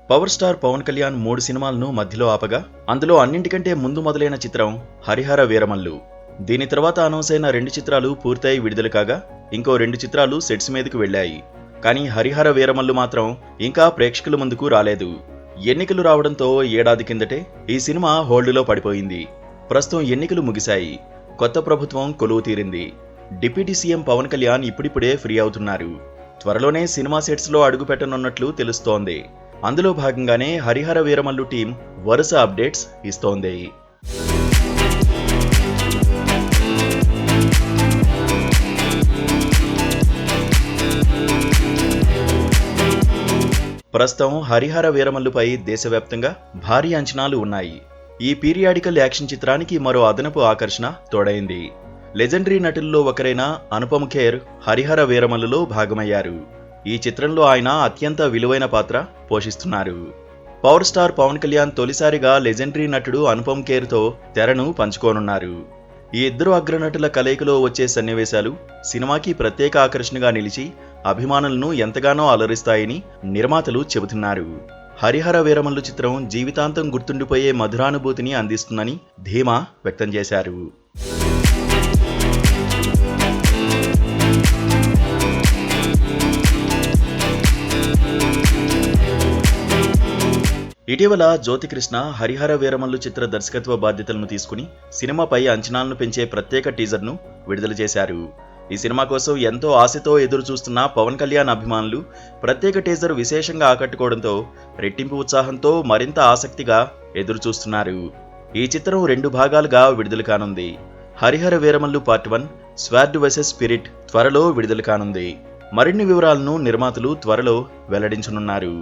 Power star Pawan Kalyan 3 సినిమాలను మధ్యలో ఆపగా అందులో అన్నింటికంటే ముందు మొదలైన చిత్రం హరిహర వీరమల్లు. దీని తర్వాత అనౌన్స్ అయిన 2 చిత్రాలు పూర్తయి విడుదల కాగా ఇంకో 2 చిత్రాలు సెట్స్ మీదకు వెళ్లాయి. కానీ హరిహర వీరమల్లు మాత్రం ఇంకా ప్రేక్షకుల ముందుకు రాలేదు. ఎన్నికలు రావడంతో ఏడాది కిందటే ఈ సినిమా హోల్డ్లో పడిపోయింది. ప్రస్తుతం ఎన్నికలు ముగిశాయి. కొత్త ప్రభుత్వం కొలువు తీరింది. డిప్యూటీ సీఎం పవన్ కళ్యాణ్ ఇప్పుడిప్పుడే ఫ్రీ అవుతున్నారు. త్వరలోనే సినిమా సెట్స్లో అడుగుపెట్టనున్నట్లు తెలుస్తోంది. అందులో భాగంగానే హరిహర వీరమల్లు టీం వరుస అప్డేట్స్ ఇస్తోంది. ప్రస్తుతం హరిహర వీరమల్లుపై దేశవ్యాప్తంగా భారీ అంచనాలు ఉన్నాయి. ఈ పీరియాడికల్ యాక్షన్ చిత్రానికి మరో అదనపు ఆకర్షణ తోడైంది. లెజెండరీ నటుల్లో ఒకరైన అనుపమ్ ఖేర్ హరిహర వీరమల్లులో భాగమయ్యారు. ఈ చిత్రంలో ఆయన అత్యంత విలువైన పాత్ర పోషిస్తున్నారు. పవర్ స్టార్ పవన్ కళ్యాణ్ తొలిసారిగా లెజెండరీ నటుడు అనుపమ్ ఖేర్తో తెరను పంచుకోనున్నారు. ఈ ఇద్దరు అగ్రనటుల కలయికలో వచ్చే సన్నివేశాలు సినిమాకి ప్రత్యేక ఆకర్షణగా నిలిచి అభిమానులను ఎంతగానో అలరిస్తాయని నిర్మాతలు చెబుతున్నారు. హరిహర వీరమల్లు చిత్రం జీవితాంతం గుర్తుండిపోయే మధురానుభూతిని అందిస్తుందని ధీమా వ్యక్తం చేశారు. ఇటీవల జ్యోతికృష్ణ హరిహర వీరమల్లు చిత్ర దర్శకత్వ బాధ్యతలను తీసుకుని సినిమాపై అంచనాలను పెంచే ప్రత్యేక టీజర్ను విడుదల చేశారు. ఈ సినిమా కోసం ఎంతో ఆశతో ఎదురు చూస్తున్న పవన్ కళ్యాణ్ అభిమానులు ప్రత్యేక టీజర్ విశేషంగా ఆకట్టుకోవడంతో రెట్టింపు ఉత్సాహంతో మరింత ఆసక్తిగా ఎదురు చూస్తున్నారు. ఈ చిత్రం 2 భాగాలుగా విడుదల కానుంది. Harihara Veeramallu part 1 sword versus spirit త్వరలో విడుదల కానుంది. మరిన్ని వివరాలను నిర్మాతలు త్వరలో వెల్లడించనున్నారు.